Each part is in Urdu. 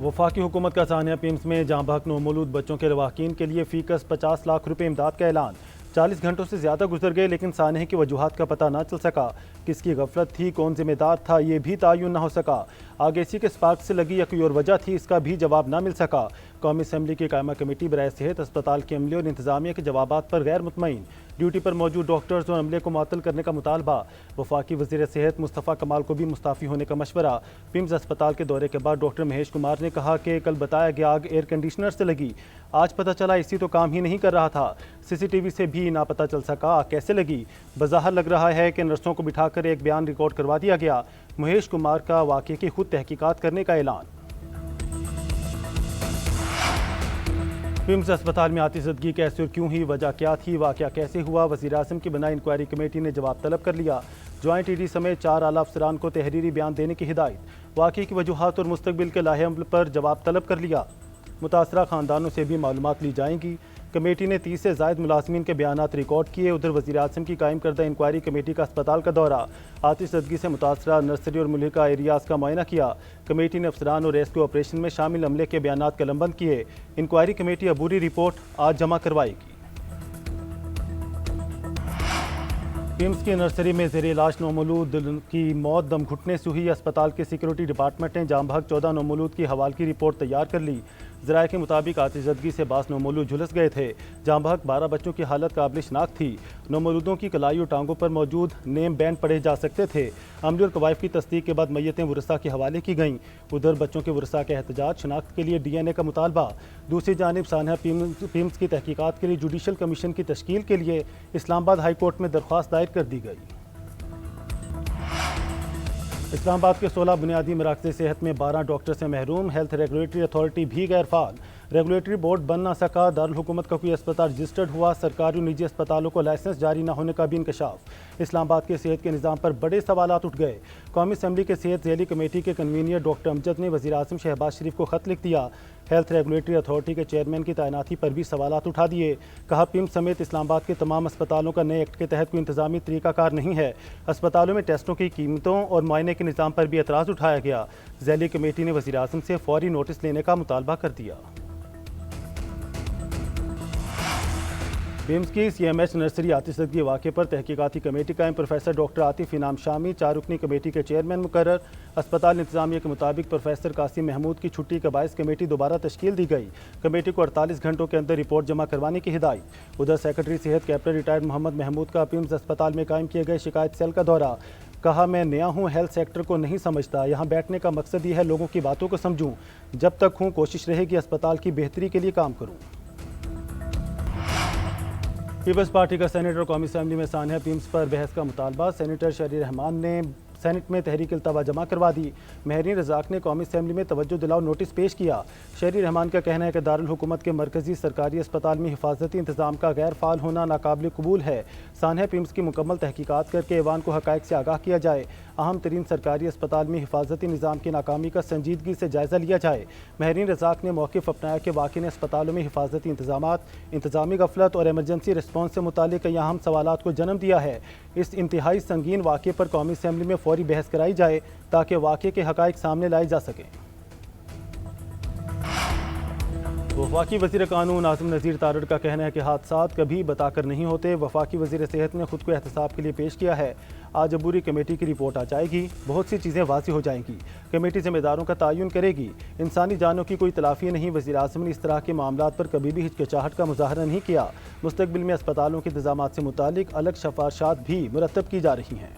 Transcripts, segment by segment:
وفاقی حکومت کا سانحہ پیمز میں جاں بحق نومولود بچوں کے لواحقین کے لیے فی کس 50 لاکھ روپے امداد کا اعلان 40 گھنٹوں سے زیادہ گزر گئے لیکن سانحے کی وجوہات کا پتہ نہ چل سکا۔ کس کی غفلت تھی، کون ذمہ دار تھا، یہ بھی تعین نہ ہو سکا۔ آگے اسی کے سپارک سے لگی یا کوئی اور وجہ تھی، اس کا بھی جواب نہ مل سکا۔ قومی اسمبلی کی قائمہ کمیٹی برائے صحت اسپتال کے عملے اور انتظامیہ کے جوابات پر غیر مطمئن۔ ڈیوٹی پر موجود ڈاکٹرز اور عملے کو معطل کرنے کا مطالبہ۔ وفاقی وزیر صحت مصطفیٰ کمال کو بھی مستعفی ہونے کا مشورہ۔ پیمز اسپتال کے دورے کے بعد ڈاکٹر مہیش کمار نے کہا کہ کل بتایا گیا آگ ایئر کنڈیشنر سے لگی، آج پتہ چلا اسی تو کام ہی نہیں کر رہا تھا۔ سی سی ٹی وی سے بھی نہ پتہ چل سکا آگ کیسے لگی۔ بظاہر لگ رہا ہے کہ نرسوں کو بٹھا کر ایک بیان ریکارڈ کروا دیا گیا۔ مہیش کمار کا واقعے کی خود تحقیقات کرنے کا اعلان۔ پیمز اسپتال میں آتش زدگی کیسے اور کیوں ہوئی، وجہ کیا تھی، واقعہ کیسے ہوا، وزیر اعظم کی بنائی انکوائری کمیٹی نے جواب طلب کر لیا۔ جوائنٹ ای ڈی سمیت 4 اعلیٰ افسران کو تحریری بیان دینے کی ہدایت۔ واقعے کی وجوہات اور مستقبل کے لائحہ عمل پر جواب طلب کر لیا۔ متاثرہ خاندانوں سے بھی معلومات لی جائیں گی۔ کمیٹی نے 30 سے زائد ملازمین کے بیانات ریکارڈ کیے۔ ادھر وزیر اعظم کی قائم کردہ انکوائری کمیٹی کا اسپتال کا دورہ، آتش زدگی سے متاثرہ نرسری اور ملحقہ ایریاز کا معائنہ کیا۔ کمیٹی نے افسران اور ریسکیو آپریشن میں شامل عملے کے بیانات قلم بند کیے۔ انکوائری کمیٹی عبوری رپورٹ آج جمع کروائے گی۔ پیمز کی نرسری میں زیر علاج نومولود کی موت دم گھٹنے سے ہوئی۔ اسپتال کے سیکیورٹی ڈپارٹمنٹ نے جاں بحق 14 نومولود کی حوالگی رپورٹ تیار کر لی۔ ذرائع کے مطابق آتش زدگی سے 22 نومولود جھلس گئے تھے۔ جاں بحق 12 بچوں کی حالت قابل شناخت تھی۔ نومولودوں کی کلائی اور ٹانگوں پر موجود نیم بینڈ پڑھے جا سکتے تھے۔ عملی اور قوائف کی تصدیق کے بعد میتیں ورثاء کے حوالے کی گئیں۔ ادھر بچوں کے ورثاء کے احتجاج، شناخت کے لیے ڈی این اے کا مطالبہ۔ دوسری جانب سانحہ پیمز کی تحقیقات کے لیے جوڈیشل کمیشن کی تشکیل کے لیے اسلام آباد ہائی کورٹ میں درخواست دائر کر دی گئی۔ اسلام آباد کے 16 بنیادی مراکز صحت میں 12 ڈاکٹر سے محروم۔ ہیلتھ ریگولیٹری اتھارٹی بھی غیر فعال۔ ریگولیٹری بورڈ بن نہ سکا۔ دارالحکومت کا کوئی اسپتال رجسٹرڈ ہوا۔ سرکاری اور نجی اسپتالوں کو لائسنس جاری نہ ہونے کا بھی انکشاف۔ اسلام آباد کے صحت کے نظام پر بڑے سوالات اٹھ گئے۔ قومی اسمبلی کے صحت ذیلی کمیٹی کے کنوینر ڈاکٹر امجد نے وزیر اعظم شہباز شریف کو خط لکھ دیا۔ ہیلتھ ریگولیٹری اتھارٹی کے چیئرمین کی تعیناتی پر بھی سوالات اٹھا دیے۔ کہا پیمز سمیت اسلام آباد کے تمام اسپتالوں کا نئے ایکٹ کے تحت کوئی انتظامی طریقہ کار نہیں ہے۔ اسپتالوں میں ٹیسٹوں کی قیمتوں اور معائنے کے نظام پر بھی اعتراض اٹھایا گیا۔ ذیلی کمیٹی نے وزیر اعظم سے فوری نوٹس لینے کا مطالبہ کر دیا۔ پیمز کی سی ایم ایچ نرسری آتش زدگی واقعے پر تحقیقاتی کمیٹی قائم۔ پروفیسر ڈاکٹر عاطف انعام شامی 4 رکنی کمیٹی کے چیئرمین مقرر۔ اسپتال انتظامیہ کے مطابق پروفیسر قاسم محمود کی چھٹی کے باعث کمیٹی دوبارہ تشکیل دی گئی۔ کمیٹی کو 48 گھنٹوں کے اندر رپورٹ جمع کروانے کی ہدایت۔ ادھر سیکرٹری صحت کیپٹن ریٹائرڈ محمد محمود کا پیمز اسپتال میں قائم کیے گئے شکایت سیل کا دورہ۔ کہا میں نیا ہوں، ہیلتھ سیکٹر کو نہیں سمجھتا، یہاں بیٹھنے کا مقصد یہ ہے لوگوں کی باتوں کو سمجھوں۔ جب تک ہوں کوشش رہے گی اسپتال کی بہتری کے لیے کام کروں۔ پیپلز پارٹی کا سینیٹر قومی اسمبلی میں سانحہ پیمز پر بحث کا مطالبہ۔ سینیٹر شہری رحمان نے سینٹ میں تحریک التوا جمع کروا دی۔ مہرین رزاق نے قومی اسمبلی میں توجہ دلاؤ نوٹس پیش کیا۔ شہری رحمان کا کہنا ہے کہ دارالحکومت کے مرکزی سرکاری اسپتال میں حفاظتی انتظام کا غیر فعال ہونا ناقابل قبول ہے۔ سانحہ پیمز کی مکمل تحقیقات کر کے ایوان کو حقائق سے آگاہ کیا جائے۔ اہم ترین سرکاری اسپتال میں حفاظتی نظام کی ناکامی کا سنجیدگی سے جائزہ لیا جائے۔ مہرین رزاق نے موقف اپنایا کہ واقعی اسپتالوں میں حفاظتی انتظامات، انتظامی غفلت اور ایمرجنسی رسپانس سے متعلق کئی اہم سوالات کو جنم دیا ہے۔ اس انتہائی سنگین واقعے پر قومی اسمبلی میں فوری بحث کرائی جائے تاکہ واقعے کے حقائق سامنے لائے جا سکیں۔ وفاقی وزیر قانون اعظم نذیر تارڑ کا کہنا ہے کہ حادثات کبھی بتا کر نہیں ہوتے۔ وفاقی وزیر صحت نے خود کو احتساب کے لیے پیش کیا ہے۔ آج عبوری کمیٹی کی رپورٹ آ جائے گی، بہت سی چیزیں واضح ہو جائیں گی۔ کمیٹی ذمہ داروں کا تعین کرے گی۔ انسانی جانوں کی کوئی تلافی نہیں۔ وزیر اعظم نے اس طرح کے معاملات پر کبھی بھی ہچکچاہٹ کا مظاہرہ نہیں کیا۔ مستقبل میں اسپتالوں کے انتظامات سے متعلق الگ سفارشات بھی مرتب کی جا رہی ہیں۔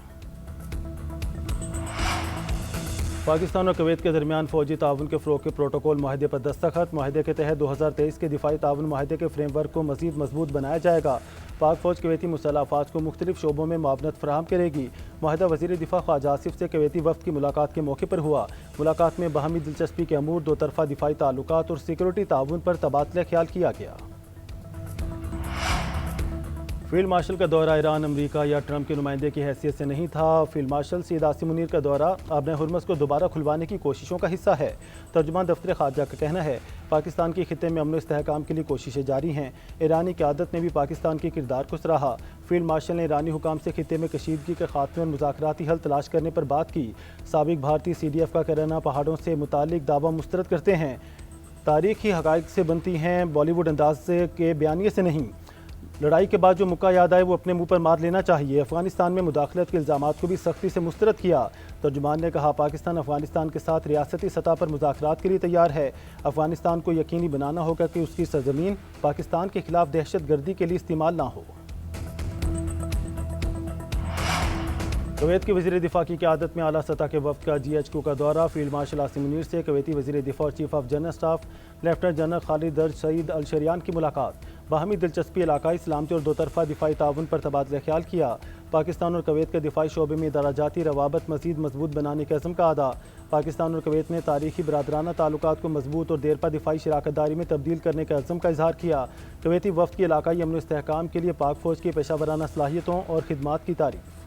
پاکستان اور کویت کے درمیان فوجی تعاون کے فروغ کے پروٹوکول معاہدے پر دستخط۔ معاہدے کے تحت 2023 کے دفاعی تعاون معاہدے کے فریم ورک کو مزید مضبوط بنایا جائے گا۔ پاک فوج کویتی مسلح افواج کو مختلف شعبوں میں معاونت فراہم کرے گی۔ معاہدہ وزیر دفاع خواجہ آصف سے کویتی وفد کی ملاقات کے موقع پر ہوا۔ ملاقات میں باہمی دلچسپی کے امور، دو طرفہ دفاعی تعلقات اور سیکورٹی تعاون پر تبادلہ خیال کیا گیا۔ فیلڈ مارشل کا دورہ ایران امریکہ یا ٹرمپ کے نمائندے کی حیثیت سے نہیں تھا۔ فیلڈ مارشل سید عاصم منیر کا دورہ آبِ ہرمز کو دوبارہ کھلوانے کی کوششوں کا حصہ ہے۔ ترجمان دفتر خارجہ کا کہنا ہے پاکستان کے خطے میں امن و استحکام کے لیے کوششیں جاری ہیں۔ ایرانی قیادت نے بھی پاکستان کے کردار کو سراہا۔ فیلڈ مارشل نے ایرانی حکام سے خطے میں کشیدگی کے خاتمے اور مذاکراتی حل تلاش کرنے پر بات کی۔ سابق بھارتی CDF کا کیرانہ پہاڑوں سے متعلق دعویٰ مسترد کرتے ہیں۔ تاریخی حقائق سے بنتی ہیں، بالی ووڈ انداز کے بیانیے سے نہیں۔ لڑائی کے بعد جو مکہ یاد آئے وہ اپنے منہ پر مار لینا چاہیے۔ افغانستان میں مداخلت کے الزامات کو بھی سختی سے مسترد کیا۔ ترجمان نے کہا پاکستان افغانستان کے ساتھ ریاستی سطح پر مذاکرات کے لیے تیار ہے۔ افغانستان کو یقینی بنانا ہوگا کہ اس کی سرزمین پاکستان کے خلاف دہشت گردی کے لیے استعمال نہ ہو۔ کویت کے وزیر دفاع کی قیادت میں اعلیٰ سطح کے وفد کا GHQ کا دورہ۔ فیلڈ مارشل عاصم منیر سے کویتی وزیر دفاع اور chief of general staff lieutenant general خالد درج سعید الشریان کی ملاقات۔ باہمی دلچسپی، علاقائی سلامتی اور دو طرفہ دفاعی تعاون پر تبادلہ خیال کیا۔ پاکستان اور کویت کے دفاعی شعبے میں ادارہ-جاتی روابط مزید مضبوط بنانے کے عزم کا اعادہ۔ پاکستان اور کویت نے تاریخی برادرانہ تعلقات کو مضبوط اور دیرپا دفاعی شراکت داری میں تبدیل کرنے کے عزم کا اظہار کیا۔ کویتی وفد کی علاقائی امن و استحکام کے لیے پاک فوج کی پیشہ ورانہ صلاحیتوں اور خدمات کی تعریف۔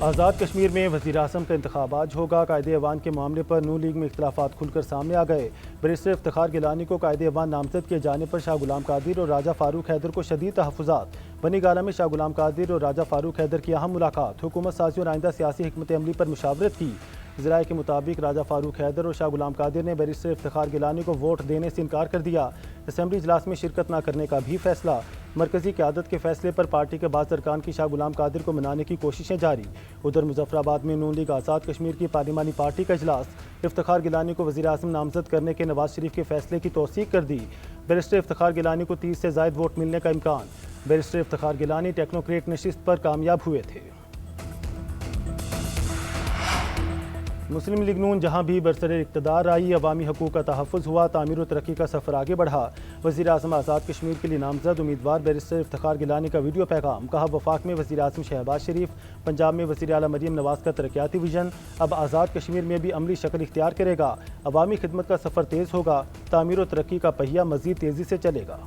آزاد کشمیر میں وزیر اعظم کا انتخاب آج ہوگا۔ قائد ایوان کے معاملے پر نون لیگ میں اختلافات کھل کر سامنے آ گئے۔ بیرسٹر افتخار گیلانی کو قائد ایوان نامزد کیے جانے پر شاہ غلام قادر اور راجہ فاروق حیدر کو شدید تحفظات۔ بنی گالہ میں شاہ غلام قادر اور راجہ فاروق حیدر کی اہم ملاقات۔ حکومت سازی اور آئندہ سیاسی حکمت عملی پر مشاورت کی۔ ذرائع کے مطابق راجہ فاروق حیدر اور شاہ غلام قادر نے بیرسٹر افتخار گیلانی کو ووٹ دینے سے انکار کر دیا۔ اسمبلی اجلاس میں شرکت نہ کرنے کا بھی فیصلہ۔ مرکزی قیادت کے فیصلے پر پارٹی کے بعض ارکان کی شاہ غلام قادر کو منانے کی کوششیں جاری۔ ادھر مظفر آباد میں نون لیگ آزاد کشمیر کی پارلیمانی پارٹی کا اجلاس۔ افتخار گیلانی کو وزیر اعظم نامزد کرنے کے نواز شریف کے فیصلے کی توثیق کر دی۔ بیرسٹر افتخار گیلانی کو 30 سے زائد ووٹ ملنے کا امکان۔ بیرسٹر افتخار گیلانی ٹیکنوکریٹ نشست پر کامیاب ہوئے تھے۔ مسلم لیگ نون جہاں بھی برسر اقتدار آئی، عوامی حقوق کا تحفظ ہوا، تعمیر و ترقی کا سفر آگے بڑھا۔ وزیر اعظم آزاد کشمیر کے لیے نامزد امیدوار بیرسٹر افتخار گیلانی کا ویڈیو پیغام۔ کہا وفاق میں وزیر اعظم شہباز شریف، پنجاب میں وزیر اعلیٰ مریم نواز کا ترقیاتی ویژن اب آزاد کشمیر میں بھی عملی شکل اختیار کرے گا۔ عوامی خدمت کا سفر تیز ہوگا، تعمیر و ترقی کا پہیہ مزید تیزی سے چلے گا۔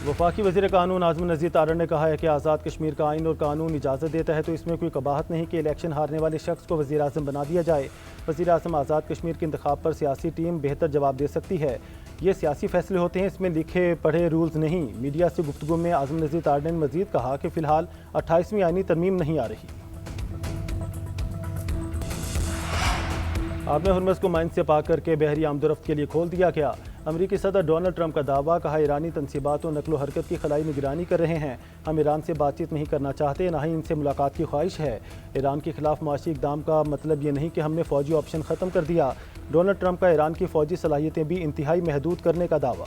وفاقی وزیر قانون اعظم نذیر تارڑ نے کہا ہے کہ آزاد کشمیر کا آئین اور قانون اجازت دیتا ہے تو اس میں کوئی قباحت نہیں کہ الیکشن ہارنے والے شخص کو وزیر اعظم بنا دیا جائے۔ وزیر اعظم آزاد کشمیر کے انتخاب پر سیاسی ٹیم بہتر جواب دے سکتی ہے۔ یہ سیاسی فیصلے ہوتے ہیں، اس میں لکھے پڑھے رولز نہیں۔ میڈیا سے گفتگو میں اعظم نذیر تارڑ نے مزید کہا کہ فی الحال 28ویں آئینی ترمیم نہیں آ رہی۔ آبِ ہرمز کو مائن سے پاک کر کے بحری آمد و رفت کے لیے کھول دیا گیا۔ امریکی صدر ڈونلڈ ٹرمپ کا دعویٰ، کہا ایرانی تنصیبات و نقل و حرکت کی خلائی نگرانی کر رہے ہیں۔ ہم ایران سے بات چیت نہیں کرنا چاہتے، نہ ہی ان سے ملاقات کی خواہش ہے۔ ایران کے خلاف معاشی اقدام کا مطلب یہ نہیں کہ ہم نے فوجی آپشن ختم کر دیا۔ ڈونلڈ ٹرمپ کا ایران کی فوجی صلاحیتیں بھی انتہائی محدود کرنے کا دعویٰ۔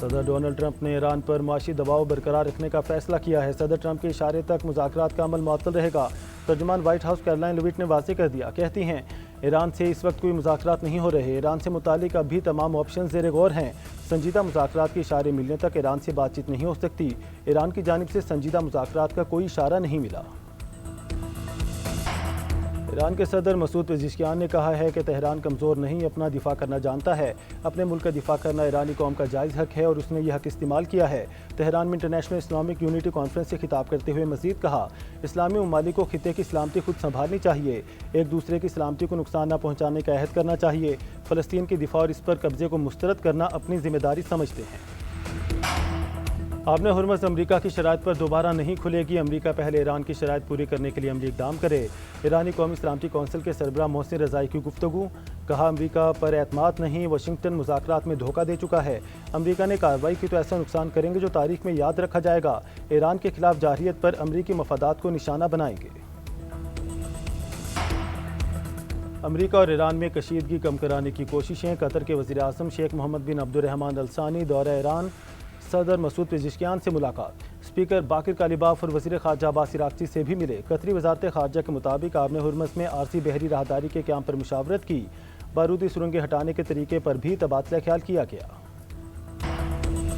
صدر ڈونلڈ ٹرمپ نے ایران پر معاشی دباؤ برقرار رکھنے کا فیصلہ کیا ہے۔ صدر ٹرمپ کے اشارے تک مذاکرات کا عمل معطل رہے گا۔ ترجمان وائٹ ہاؤس کیرولائن لیوٹ نے واضح کر دیا، کہتی ہیں ایران سے اس وقت کوئی مذاکرات نہیں ہو رہے۔ ایران سے متعلق اب بھی تمام آپشن زیر غور ہیں۔ سنجیدہ مذاکرات کے اشارے ملنے تک ایران سے بات چیت نہیں ہو سکتی۔ ایران کی جانب سے سنجیدہ مذاکرات کا کوئی اشارہ نہیں ملا۔ ایران کے صدر مسعود پزشکیان نے کہا ہے کہ تہران کمزور نہیں، اپنا دفاع کرنا جانتا ہے۔ اپنے ملک کا دفاع کرنا ایرانی قوم کا جائز حق ہے اور اس نے یہ حق استعمال کیا ہے۔ تہران میں انٹرنیشنل اسلامک یونٹی کانفرنس سے خطاب کرتے ہوئے مزید کہا، اسلامی ممالک کو خطے کی سلامتی خود سنبھالنی چاہیے، ایک دوسرے کی سلامتی کو نقصان نہ پہنچانے کا عہد کرنا چاہیے۔ فلسطین کے دفاع اور اس پر قبضے کو مسترد کرنا اپنی ذمہ داری سمجھتے ہیں۔ آبِ ہرمز امریکہ کی شرائط پر دوبارہ نہیں کھلے گی۔ امریکہ پہلے ایران کی شرائط پوری کرنے کے لیے عملی اقدام کرے۔ ایرانی قومی سلامتی کونسل کے سربراہ محسن رضائی کی گفتگو۔ کہا امریکہ پر اعتماد نہیں، واشنگٹن مذاکرات میں دھوکہ دے چکا ہے۔ امریکہ نے کارروائی کی تو ایسا نقصان کریں گے جو تاریخ میں یاد رکھا جائے گا۔ ایران کے خلاف جارحیت پر امریکی مفادات کو نشانہ بنائیں گے۔ امریکہ اور ایران میں کشیدگی کم کرانے کی کوششیں۔ قطر کے وزیر اعظم شیخ محمد بن عبد الرحمن الثانی دورہ ایران۔ صدر مسعود پزشکیان سے ملاقات۔ اسپیکر باقر کالیباف اور وزیر خارجہ عباس عراقچی سے بھی ملے۔ قطری وزارت خارجہ کے مطابق آبِ ہرمز میں عارضی بحری راہداری کے قیام پر مشاورت کی۔ بارودی سرنگیں ہٹانے کے طریقے پر بھی تبادلہ خیال کیا گیا۔